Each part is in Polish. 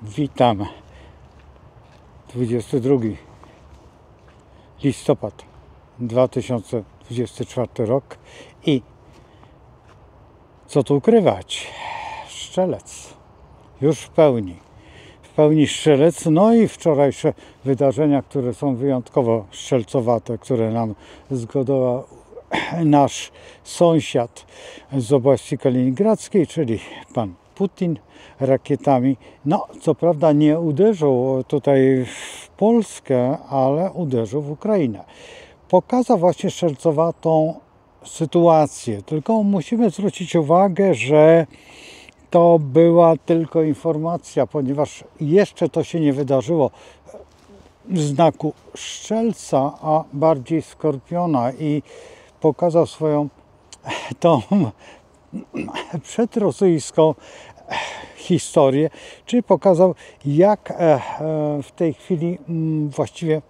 Witam. 22 listopad 2024 rok i co tu ukrywać? Strzelec. Już w pełni strzelec. No i wczorajsze wydarzenia, które są wyjątkowo strzelcowate, które nam zgodował nasz sąsiad z oblasti kaliningradzkiej, czyli pan Putin, rakietami. No, co prawda nie uderzył tutaj w Polskę, ale uderzył w Ukrainę. Pokazał właśnie strzelcowatą sytuację. Tylko musimy zwrócić uwagę, że to była tylko informacja, ponieważ jeszcze to się nie wydarzyło w znaku strzelca, a bardziej skorpiona, i pokazał swoją tą przedrosyjską historię, czyli pokazał, jak w tej chwili właściwie,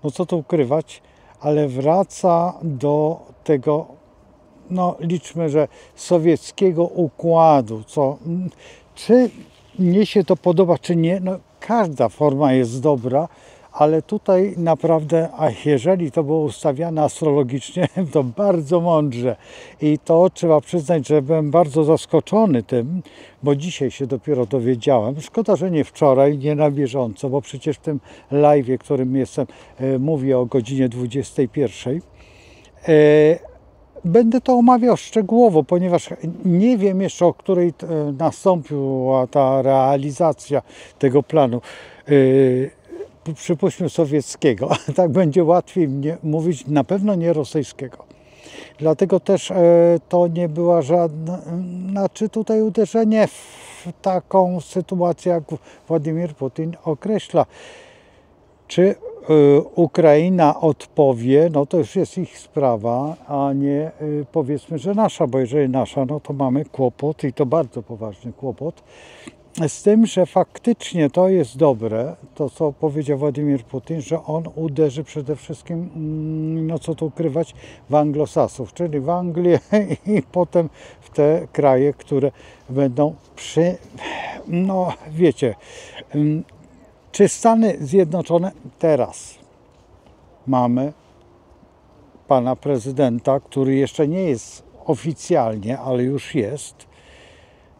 no co tu ukrywać, ale wraca do tego, no liczmy, że sowieckiego układu, czy mnie się to podoba, czy nie, no każda forma jest dobra, ale tutaj naprawdę, a jeżeli to było ustawiane astrologicznie, to bardzo mądrze. I to trzeba przyznać, że byłem bardzo zaskoczony tym, bo dzisiaj się dopiero dowiedziałem. Szkoda, że nie wczoraj, nie na bieżąco, bo przecież w tym live'ie, którym jestem, mówię o godzinie 21. Będę to omawiał szczegółowo, ponieważ nie wiem jeszcze, o której nastąpiła ta realizacja tego planu. Przypuśćmy sowieckiego, tak będzie łatwiej mnie mówić, na pewno nie rosyjskiego. Dlatego też to nie była żadna, znaczy tutaj uderzenie w taką sytuację, jak Władimir Putin określa. Czy Ukraina odpowie, no to już jest ich sprawa, a nie powiedzmy, że nasza, bo jeżeli nasza, no to mamy kłopot, i to bardzo poważny kłopot. Z tym, że faktycznie to jest dobre, to co powiedział Władimir Putin, że on uderzy przede wszystkim, no co tu ukrywać, w anglosasów, czyli w Anglię i potem w te kraje, które będą no wiecie, czy Stany Zjednoczone teraz mamy pana prezydenta, który jeszcze nie jest oficjalnie, ale już jest.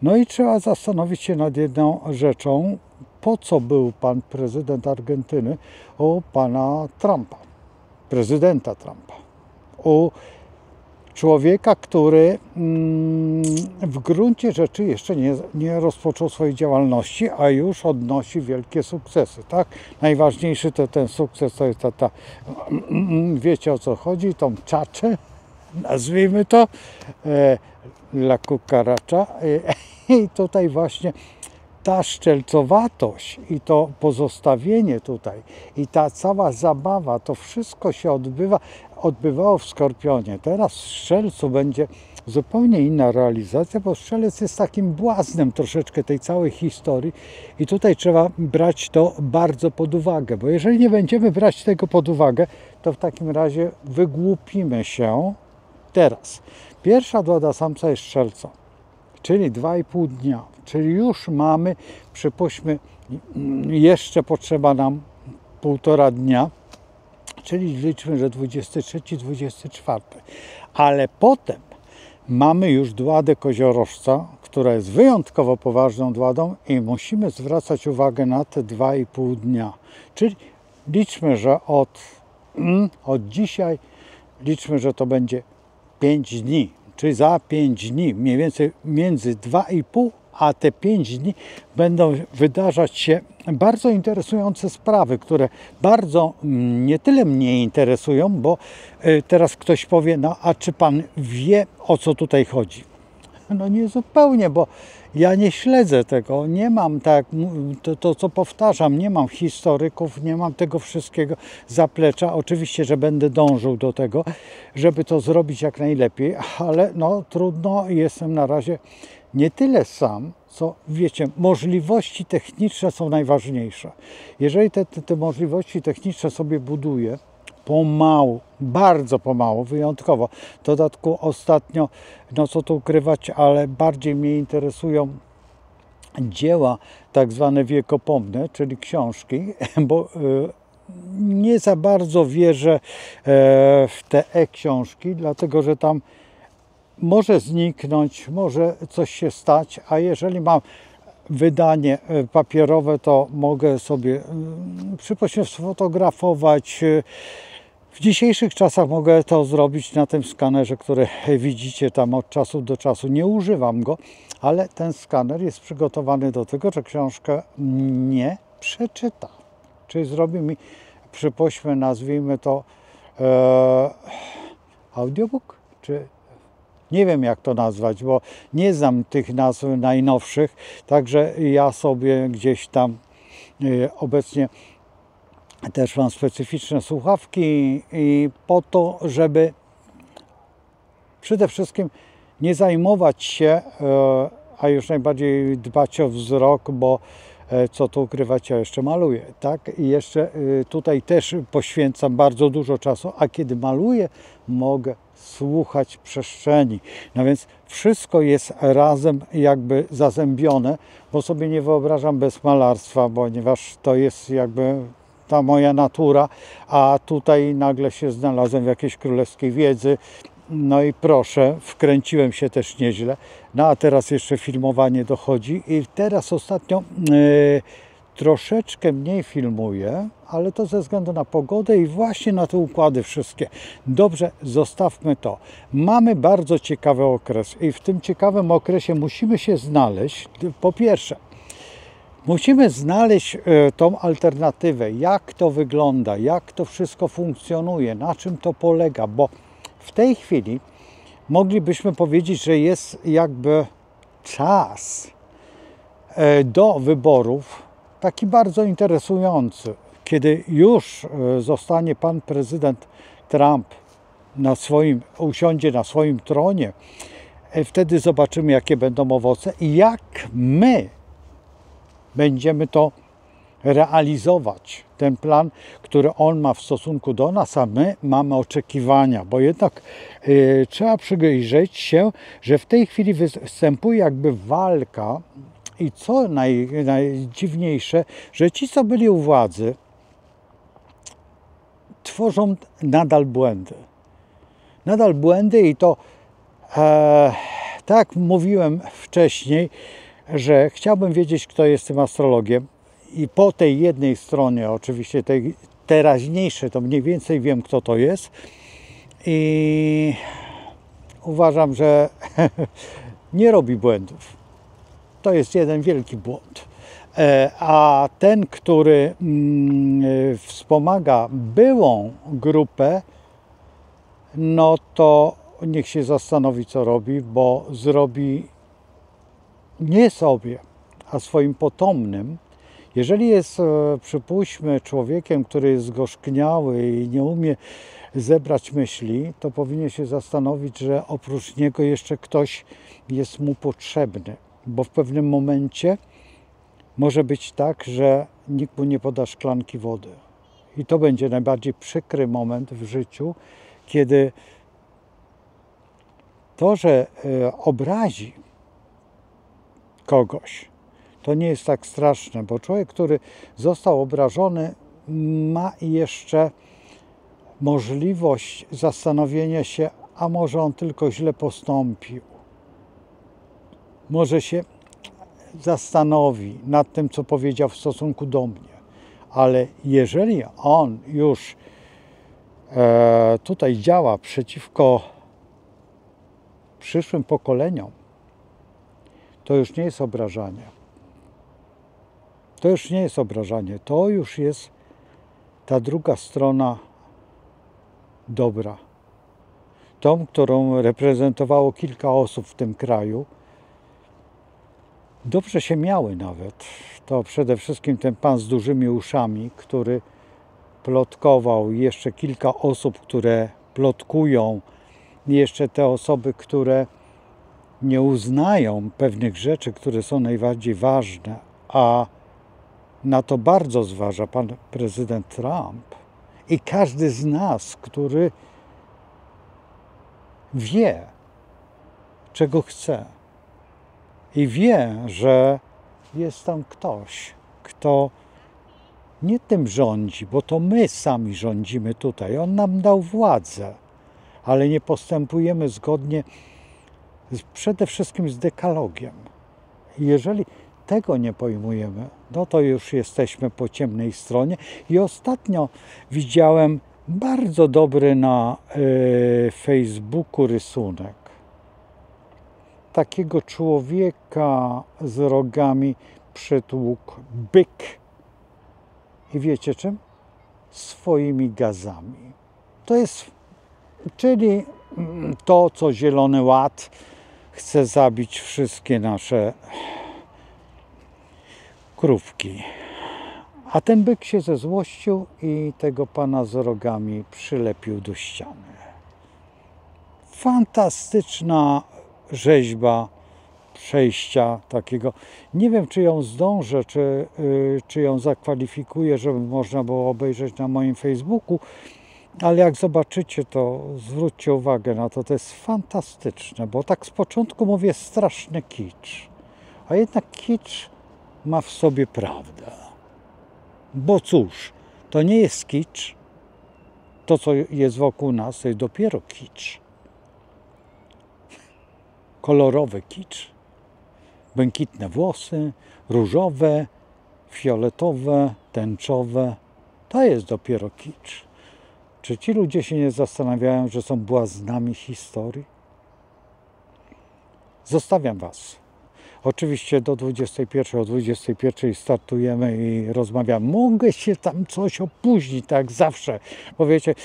No i trzeba zastanowić się nad jedną rzeczą, po co był pan prezydent Argentyny u pana Trumpa, prezydenta Trumpa, u człowieka, który w gruncie rzeczy jeszcze nie rozpoczął swojej działalności, a już odnosi wielkie sukcesy, tak? Najważniejszy to ten sukces, to jest ta wiecie o co chodzi, tą czaczę, nazwijmy to, La Cucaracha. I tutaj właśnie ta szczelcowatość i to pozostawienie tutaj i ta cała zabawa, to wszystko się odbywało w Skorpionie. Teraz w Strzelcu będzie zupełnie inna realizacja, bo Strzelec jest takim błaznem troszeczkę tej całej historii i tutaj trzeba brać to bardzo pod uwagę, bo jeżeli nie będziemy brać tego pod uwagę, to w takim razie wygłupimy się. Teraz pierwsza dwada samca jest Strzelca, czyli 2,5 dnia, czyli już mamy, przypuśćmy, jeszcze potrzeba nam 1,5 dnia, czyli liczmy, że 23, 24. Ale potem mamy już dładę koziorożca, która jest wyjątkowo poważną dładą i musimy zwracać uwagę na te 2,5 dnia. Czyli liczmy, że od dzisiaj liczmy, że to będzie 5 dni, czyli za 5 dni, mniej więcej między 2,5 a te 5 dni będą wydarzać się bardzo interesujące sprawy, które bardzo nie tyle mnie interesują, bo teraz ktoś powie, no a czy pan wie, o co tutaj chodzi? No nie zupełnie, bo ja nie śledzę tego, nie mam, tak to co powtarzam, nie mam historyków, nie mam tego wszystkiego zaplecza. Oczywiście, że będę dążył do tego, żeby to zrobić jak najlepiej, ale no trudno, jestem na razie nie tyle sam, co wiecie, możliwości techniczne są najważniejsze. Jeżeli te możliwości techniczne sobie buduję pomału, bardzo pomału, wyjątkowo. W dodatku ostatnio, no co tu ukrywać, ale bardziej mnie interesują dzieła tak zwane wiekopomne, czyli książki, bo nie za bardzo wierzę w te e-książki, dlatego że tam może zniknąć, może coś się stać, a jeżeli mam wydanie papierowe, to mogę sobie przypuśćmy sfotografować. W dzisiejszych czasach mogę to zrobić na tym skanerze, który widzicie tam od czasu do czasu. Nie używam go, ale ten skaner jest przygotowany do tego, że książkę nie przeczyta. Czyli zrobi mi, przypuśćmy, nazwijmy to audiobook, czy nie wiem jak to nazwać, bo nie znam tych nazw najnowszych, także ja sobie gdzieś tam obecnie też mam specyficzne słuchawki i po to, żeby przede wszystkim nie zajmować się, a już najbardziej dbać o wzrok, bo co tu ukrywać, ja jeszcze maluję, tak? I jeszcze tutaj też poświęcam bardzo dużo czasu, a kiedy maluję, mogę słuchać przestrzeni. No więc wszystko jest razem jakby zazębione, bo sobie nie wyobrażam bez malarstwa, ponieważ to jest jakby ta moja natura, a tutaj nagle się znalazłem w jakiejś królewskiej wiedzy. No i proszę, wkręciłem się też nieźle. No a teraz jeszcze filmowanie dochodzi i teraz ostatnio troszeczkę mniej filmuję, ale to ze względu na pogodę i właśnie na te układy wszystkie. Dobrze, zostawmy to. Mamy bardzo ciekawy okres i w tym ciekawym okresie musimy się znaleźć. Po pierwsze, musimy znaleźć tą alternatywę, jak to wygląda, jak to wszystko funkcjonuje, na czym to polega, bo w tej chwili moglibyśmy powiedzieć, że jest jakby czas do wyborów taki bardzo interesujący, kiedy już zostanie pan prezydent Trump usiądzie na swoim tronie, wtedy zobaczymy, jakie będą owoce i jak my będziemy to realizować, ten plan, który on ma w stosunku do nas, a my mamy oczekiwania, bo jednak trzeba przyjrzeć się, że w tej chwili występuje jakby walka i co najdziwniejsze, że ci, co byli u władzy, tworzą nadal błędy. Nadal błędy i to, tak jak mówiłem wcześniej, że chciałbym wiedzieć, kto jest tym astrologiem i po tej jednej stronie, oczywiście tej teraźniejszej, to mniej więcej wiem, kto to jest i uważam, że nie robi błędów. To jest jeden wielki błąd. A ten, który wspomaga byłą grupę, no to niech się zastanowi, co robi, bo zrobi nie sobie, a swoim potomnym. Jeżeli jest, przypuśćmy, człowiekiem, który jest zgorzkniały i nie umie zebrać myśli, to powinien się zastanowić, że oprócz niego jeszcze ktoś jest mu potrzebny, bo w pewnym momencie może być tak, że nikt mu nie poda szklanki wody. I to będzie najbardziej przykry moment w życiu, kiedy to, że obrazi kogoś, to nie jest tak straszne, bo człowiek, który został obrażony, ma jeszcze możliwość zastanowienia się, a może on tylko źle postąpił. Może się zastanowi nad tym, co powiedział w stosunku do mnie. Ale jeżeli on już tutaj działa przeciwko przyszłym pokoleniom, to już nie jest obrażanie. To już nie jest obrażanie. To już jest ta druga strona dobra. Tą, którą reprezentowało kilka osób w tym kraju. Dobrze się miały nawet. To przede wszystkim ten pan z dużymi uszami, który plotkował, jeszcze kilka osób, które plotkują, jeszcze te osoby, które nie uznają pewnych rzeczy, które są najbardziej ważne, a na to bardzo zważa pan prezydent Trump i każdy z nas, który wie, czego chce i wie, że jest tam ktoś, kto nie tym rządzi, bo to my sami rządzimy tutaj. On nam dał władzę, ale nie postępujemy zgodnie przede wszystkim z dekalogiem. I jeżeli tego nie pojmujemy, no to już jesteśmy po ciemnej stronie. I ostatnio widziałem bardzo dobry na Facebooku rysunek takiego człowieka z rogami przytłukł byk. I wiecie czym? Swoimi gazami. To jest, czyli to, co Zielony Ład chce zabić wszystkie nasze krówki. A ten byk się zezłościł i tego pana z rogami przylepił do ściany. Fantastyczna rzeźba przejścia takiego. Nie wiem, czy ją zdążę, czy ją zakwalifikuję, żeby można było obejrzeć na moim Facebooku, ale jak zobaczycie, to zwróćcie uwagę na to. To jest fantastyczne, bo tak z początku mówię straszny kicz, a jednak kicz ma w sobie prawdę. Bo cóż, to nie jest kicz, to co jest wokół nas, to jest dopiero kicz. Kolorowy kicz. Błękitne włosy, różowe, fioletowe, tęczowe. To jest dopiero kicz. Czy ci ludzie się nie zastanawiają, że są błaznami historii? Zostawiam Was. Oczywiście do 21, o 21 startujemy i rozmawiamy. Mogę się tam coś opóźnić, tak jak zawsze. Bo wiecie,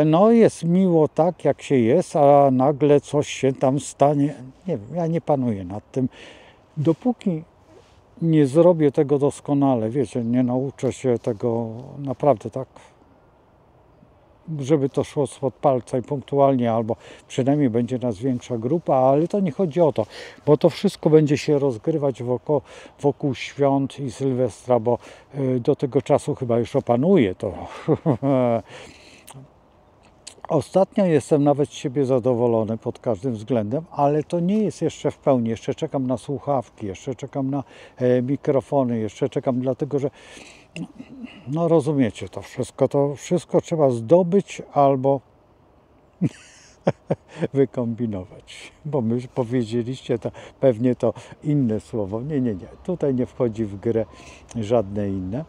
no jest miło tak, jak się jest, a nagle coś się tam stanie. Nie wiem, ja nie panuję nad tym. Dopóki nie zrobię tego doskonale, wiecie, nie nauczę się tego naprawdę tak, żeby to szło spod palca i punktualnie, albo przynajmniej będzie nas większa grupa, ale to nie chodzi o to, bo to wszystko będzie się rozgrywać wokół świąt i Sylwestra, bo do tego czasu chyba już opanuje to. Ostatnio jestem nawet z siebie zadowolony pod każdym względem, ale to nie jest jeszcze w pełni. Jeszcze czekam na słuchawki, jeszcze czekam na mikrofony, jeszcze czekam, dlatego że no rozumiecie to wszystko trzeba zdobyć albo wykombinować. Bo my powiedzieliście to, pewnie to inne słowo. Nie. Tutaj nie wchodzi w grę żadne inne.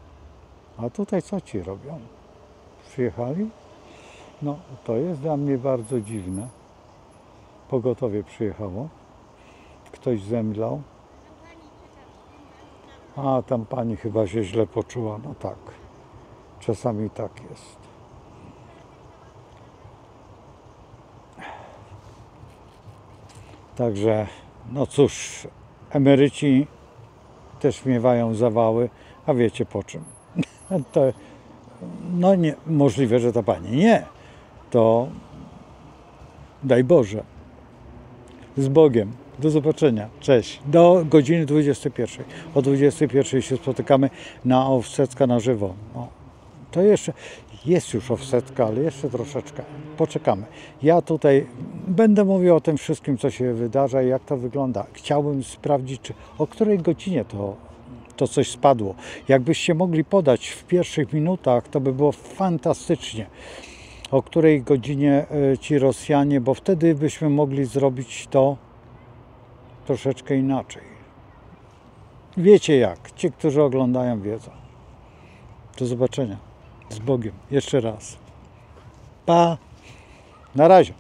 A tutaj co ci robią? Przyjechali? No, to jest dla mnie bardzo dziwne. Pogotowie przyjechało. Ktoś zemdlał. A, tam pani chyba się źle poczuła. No tak. Czasami tak jest. Także, no cóż, emeryci też miewają zawały, a wiecie po czym. To, no nie, możliwe, że ta pani nie. To daj Boże. Z Bogiem. Do zobaczenia. Cześć. Do godziny 21. O 21 się spotykamy na Offsetka na żywo. No, to jeszcze jest już Offsetka, ale jeszcze troszeczkę. Poczekamy. Ja tutaj będę mówił o tym wszystkim, co się wydarza i jak to wygląda. Chciałbym sprawdzić, o której godzinie to coś spadło. Jakbyście mogli podać w pierwszych minutach, to by było fantastycznie. O której godzinie ci Rosjanie, bo wtedy byśmy mogli zrobić to troszeczkę inaczej. Wiecie jak. Ci, którzy oglądają, wiedzą. Do zobaczenia. Z Bogiem. Jeszcze raz. Pa. Na razie.